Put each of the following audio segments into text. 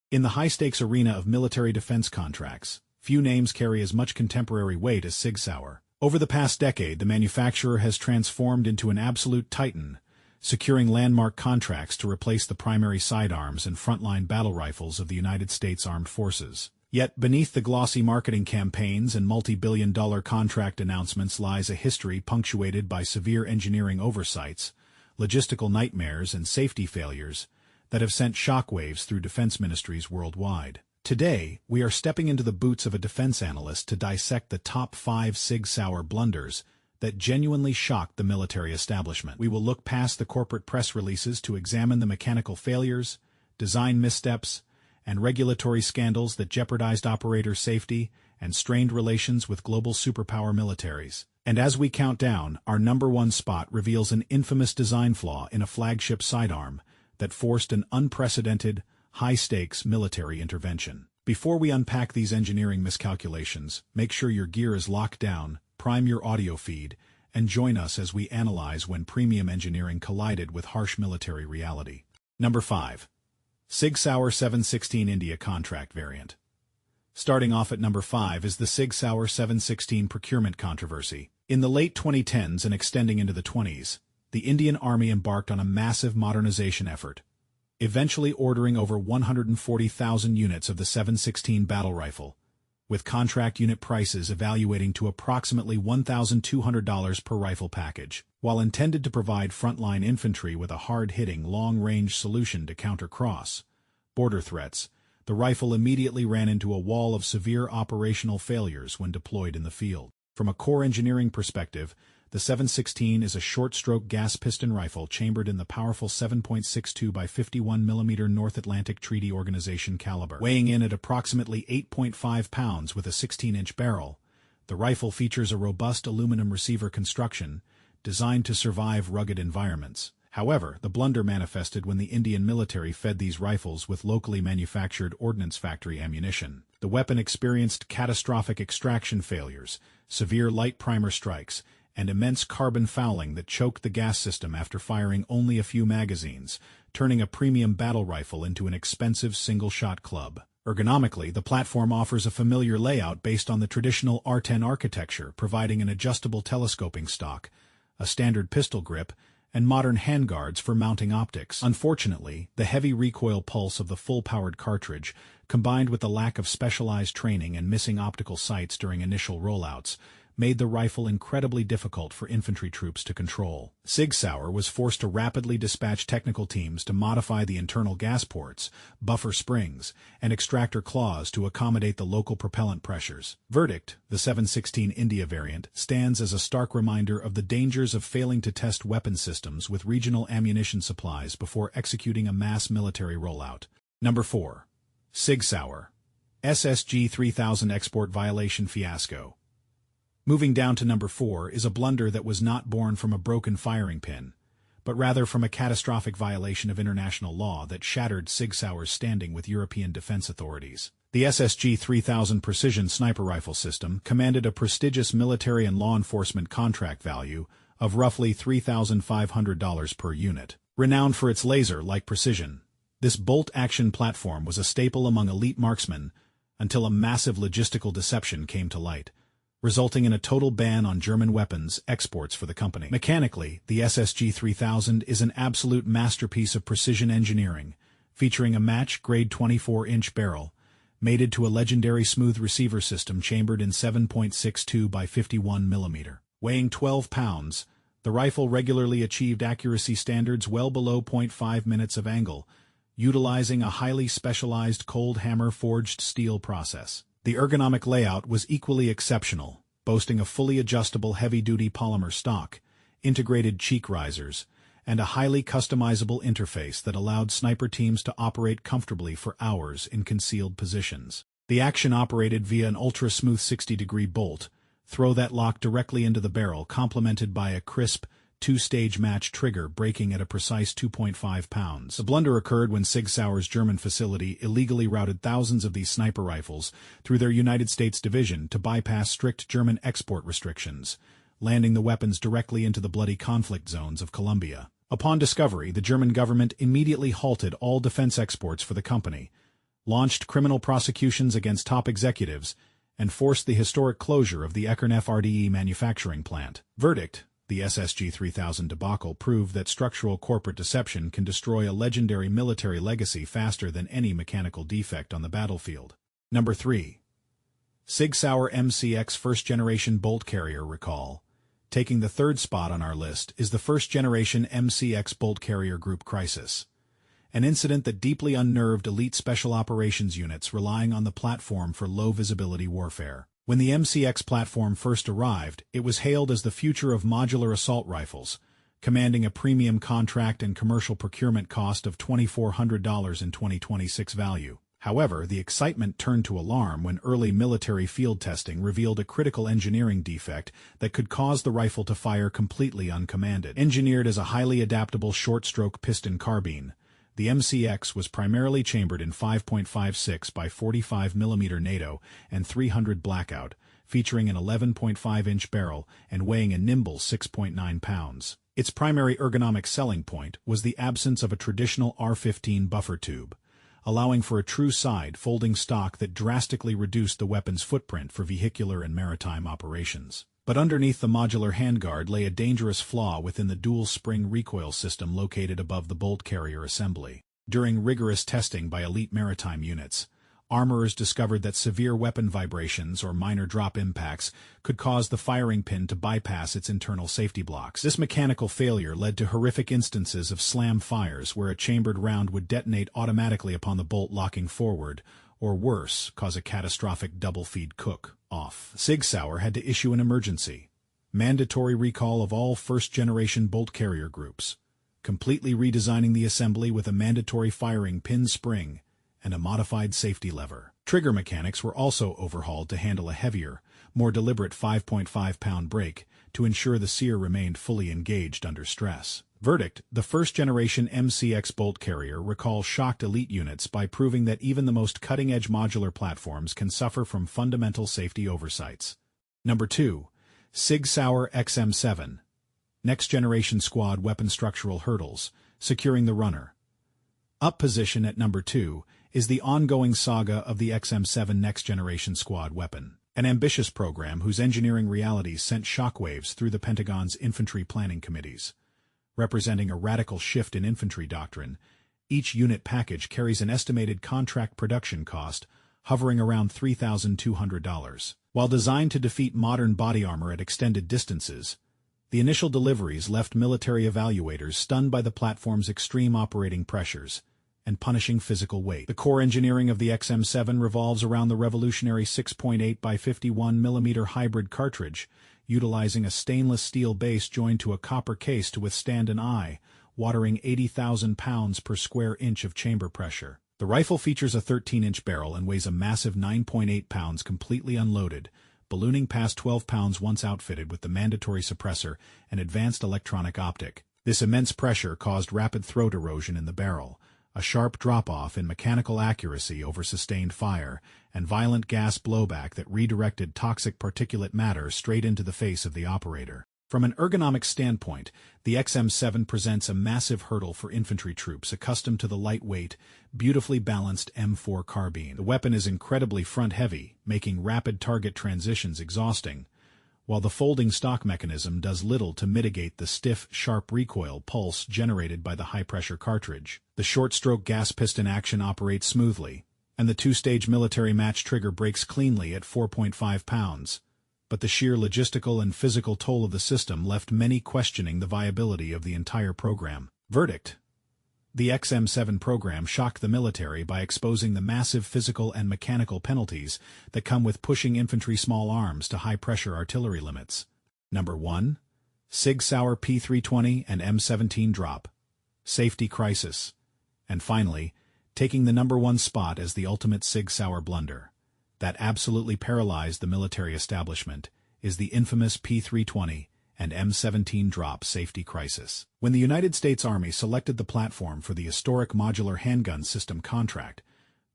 In the high-stakes arena of military defense contracts, few names carry as much contemporary weight as SIG Sauer. Over the past decade, the manufacturer has transformed into an absolute titan, securing landmark contracts to replace the primary sidearms and frontline battle rifles of the United States Armed Forces. Yet, beneath the glossy marketing campaigns and multi-billion-dollar contract announcements lies a history punctuated by severe engineering oversights, logistical nightmares, and safety failures that have sent shockwaves through defense ministries worldwide. Today, we are stepping into the boots of a defense analyst to dissect the top 5 SIG Sauer blunders that genuinely shocked the military establishment. We will look past the corporate press releases to examine the mechanical failures, design missteps, and regulatory scandals that jeopardized operator safety and strained relations with global superpower militaries. And as we count down, our number 1 spot reveals an infamous design flaw in a flagship sidearm that forced an unprecedented, high-stakes military intervention. Before we unpack these engineering miscalculations, make sure your gear is locked down, prime your audio feed, and join us as we analyze when premium engineering collided with harsh military reality. Number 5. SIG Sauer 716 India Contract Variant. Starting off at number 5 is the SIG Sauer 716 procurement controversy. In the late 2010s and extending into the 20s, the Indian Army embarked on a massive modernization effort, eventually ordering over 140,000 units of the 716 battle rifle, with contract unit prices evaluating to approximately $1,200 per rifle package. While intended to provide frontline infantry with a hard-hitting, long-range solution to counter cross-border threats, the rifle immediately ran into a wall of severe operational failures when deployed in the field. From a core engineering perspective, the 716 is a short-stroke gas piston rifle chambered in the powerful 7.62 by 51 mm North Atlantic Treaty Organization caliber. Weighing in at approximately 8.5 pounds with a 16-inch barrel, the rifle features a robust aluminum receiver construction designed to survive rugged environments. However, the blunder manifested when the Indian military fed these rifles with locally manufactured ordnance factory ammunition. The weapon experienced catastrophic extraction failures, severe light primer strikes, and immense carbon fouling that choked the gas system after firing only a few magazines, turning a premium battle rifle into an expensive single-shot club. Ergonomically, the platform offers a familiar layout based on the traditional R10 architecture, providing an adjustable telescoping stock, a standard pistol grip, and modern handguards for mounting optics. Unfortunately, the heavy recoil pulse of the full-powered cartridge, combined with the lack of specialized training and missing optical sights during initial rollouts, made the rifle incredibly difficult for infantry troops to control. SIG Sauer was forced to rapidly dispatch technical teams to modify the internal gas ports, buffer springs, and extractor claws to accommodate the local propellant pressures. Verdict: the 716 India variant stands as a stark reminder of the dangers of failing to test weapon systems with regional ammunition supplies before executing a mass military rollout. Number 4. SIG Sauer SSG 3000 Export Violation Fiasco. Moving down to number 4 is a blunder that was not born from a broken firing pin, but rather from a catastrophic violation of international law that shattered SIG Sauer's standing with European defense authorities. The SSG 3000 precision sniper rifle system commanded a prestigious military and law enforcement contract value of roughly $3,500 per unit. Renowned for its laser-like precision, this bolt-action platform was a staple among elite marksmen until a massive logistical deception came to light, resulting in a total ban on German weapons exports for the company. Mechanically, the SSG 3000 is an absolute masterpiece of precision engineering, featuring a match-grade 24-inch barrel, mated to a legendary smooth receiver system chambered in 7.62 by 51 mm. Weighing 12 pounds, the rifle regularly achieved accuracy standards well below 0.5 minutes of angle, utilizing a highly specialized cold hammer forged steel process. The ergonomic layout was equally exceptional, boasting a fully adjustable heavy-duty polymer stock, integrated cheek risers, and a highly customizable interface that allowed sniper teams to operate comfortably for hours in concealed positions. The action operated via an ultra-smooth 60-degree bolt, throw that locked directly into the barrel, complemented by a crisp, two-stage match trigger breaking at a precise 2.5 pounds. The blunder occurred when SIG Sauer's German facility illegally routed thousands of these sniper rifles through their United States division to bypass strict German export restrictions, landing the weapons directly into the bloody conflict zones of Colombia. Upon discovery, the German government immediately halted all defense exports for the company, launched criminal prosecutions against top executives, and forced the historic closure of the Eckernef RDE manufacturing plant. Verdict: the SSG 3000 debacle proved that structural corporate deception can destroy a legendary military legacy faster than any mechanical defect on the battlefield. Number 3. SIG Sauer MCX first-generation bolt carrier recall. Taking the third spot on our list is the first-generation MCX bolt carrier group crisis, an incident that deeply unnerved elite special operations units relying on the platform for low-visibility warfare. When the MCX platform first arrived, it was hailed as the future of modular assault rifles, commanding a premium contract and commercial procurement cost of $2,400 in 2026 value. However, the excitement turned to alarm when early military field testing revealed a critical engineering defect that could cause the rifle to fire completely uncommanded. Engineered as a highly adaptable short-stroke piston carbine, the MCX was primarily chambered in 5.56 by 45 mm NATO and 300 blackout, featuring an 11.5-inch barrel and weighing a nimble 6.9 pounds. Its primary ergonomic selling point was the absence of a traditional R-15 buffer tube, allowing for a true side folding stock that drastically reduced the weapon's footprint for vehicular and maritime operations. But underneath the modular handguard lay a dangerous flaw within the dual-spring recoil system located above the bolt carrier assembly. During rigorous testing by elite maritime units, armorers discovered that severe weapon vibrations or minor drop impacts could cause the firing pin to bypass its internal safety blocks. This mechanical failure led to horrific instances of slam fires where a chambered round would detonate automatically upon the bolt locking forward, or worse, cause a catastrophic double-feed cook-off. SIG Sauer had to issue an emergency, mandatory recall of all first-generation bolt carrier groups, completely redesigning the assembly with a mandatory firing pin spring and a modified safety lever. Trigger mechanics were also overhauled to handle a heavier, more deliberate 5.5-pound brake to ensure the sear remained fully engaged under stress. Verdict: the first-generation MCX bolt carrier recall shocked elite units by proving that even the most cutting-edge modular platforms can suffer from fundamental safety oversights. Number 2. SIG Sauer XM7. Next-generation squad weapon structural hurdles, securing the runner. Up position at number 2 is the ongoing saga of the XM7 next-generation squad weapon, an ambitious program whose engineering realities sent shockwaves through the Pentagon's infantry planning committees. Representing a radical shift in infantry doctrine, each unit package carries an estimated contract production cost hovering around $3,200. While designed to defeat modern body armor at extended distances, the initial deliveries left military evaluators stunned by the platform's extreme operating pressures and punishing physical weight. The core engineering of the XM7 revolves around the revolutionary 6.8 by 51 mm hybrid cartridge, utilizing a stainless steel base joined to a copper case to withstand an eye-watering 80,000 pounds per square inch of chamber pressure. The rifle features a 13-inch barrel and weighs a massive 9.8 pounds completely unloaded, ballooning past 12 pounds once outfitted with the mandatory suppressor and advanced electronic optic. This immense pressure caused rapid throat erosion in the barrel, a sharp drop-off in mechanical accuracy over sustained fire, and violent gas blowback that redirected toxic particulate matter straight into the face of the operator. From an ergonomic standpoint, the XM7 presents a massive hurdle for infantry troops accustomed to the lightweight, beautifully balanced M4 carbine. The weapon is incredibly front-heavy, making rapid target transitions exhausting, while the folding stock mechanism does little to mitigate the stiff, sharp recoil pulse generated by the high-pressure cartridge. The short-stroke gas piston action operates smoothly, and the two-stage military match trigger breaks cleanly at 4.5 pounds. But the sheer logistical and physical toll of the system left many questioning the viability of the entire program. Verdict: the XM7 program shocked the military by exposing the massive physical and mechanical penalties that come with pushing infantry small arms to high-pressure artillery limits. Number 1. SIG Sauer P320 and M17 drop. Safety crisis. And finally, taking the number 1 spot as the ultimate SIG Sauer blunder that absolutely paralyzed the military establishment is the infamous P320 and M17 drop safety crisis. When the United States Army selected the platform for the historic modular handgun system contract,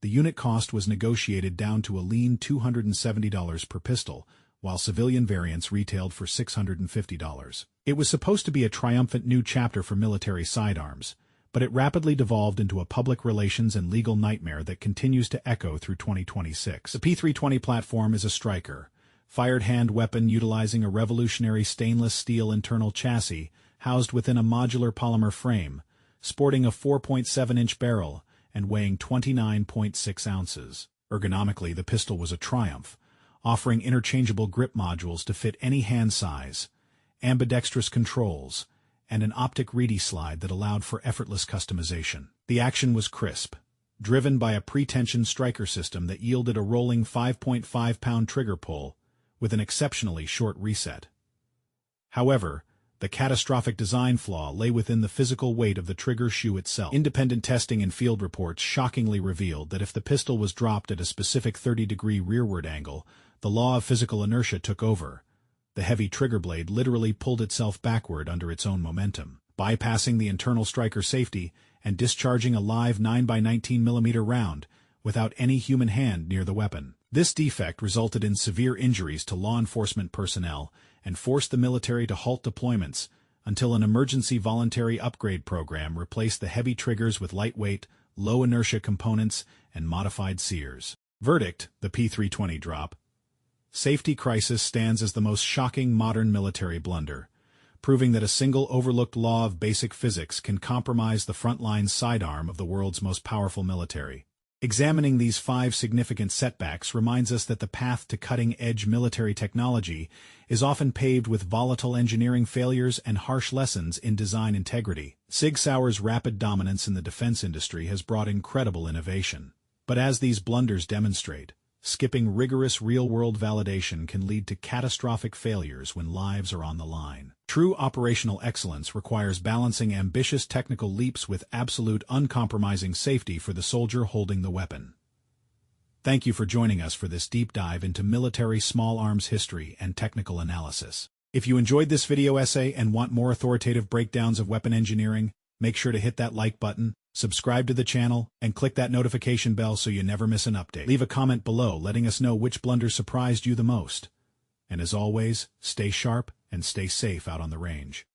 the unit cost was negotiated down to a lean $270 per pistol, while civilian variants retailed for $650. It was supposed to be a triumphant new chapter for military sidearms, but it rapidly devolved into a public relations and legal nightmare that continues to echo through 2026. The P320 platform is a striker, fired hand weapon utilizing a revolutionary stainless steel internal chassis housed within a modular polymer frame, sporting a 4.7-inch barrel and weighing 29.6 ounces. Ergonomically, the pistol was a triumph, offering interchangeable grip modules to fit any hand size, ambidextrous controls, and an optic reedy slide that allowed for effortless customization. The action was crisp, driven by a pre-tensioned striker system that yielded a rolling 5.5-pound trigger pull with an exceptionally short reset. However, the catastrophic design flaw lay within the physical weight of the trigger shoe itself. Independent testing and field reports shockingly revealed that if the pistol was dropped at a specific 30-degree rearward angle, the law of physical inertia took over. The heavy trigger blade literally pulled itself backward under its own momentum, bypassing the internal striker safety and discharging a live 9x19mm round without any human hand near the weapon. This defect resulted in severe injuries to law enforcement personnel and forced the military to halt deployments until an emergency voluntary upgrade program replaced the heavy triggers with lightweight, low-inertia components and modified sears. Verdict: the P320 drop. Safety crisis stands as the most shocking modern military blunder, proving that a single overlooked law of basic physics can compromise the frontline sidearm of the world's most powerful military. Examining these 5 significant setbacks reminds us that the path to cutting-edge military technology is often paved with volatile engineering failures and harsh lessons in design integrity. SIG Sauer's rapid dominance in the defense industry has brought incredible innovation. But as these blunders demonstrate, skipping rigorous real-world validation can lead to catastrophic failures when lives are on the line. True operational excellence requires balancing ambitious technical leaps with absolute uncompromising safety for the soldier holding the weapon. Thank you for joining us for this deep dive into military small arms history and technical analysis. If you enjoyed this video essay and want more authoritative breakdowns of weapon engineering, make sure to hit that like button, subscribe to the channel, and click that notification bell so you never miss an update. Leave a comment below letting us know which blunder surprised you the most. And as always, stay sharp and stay safe out on the range.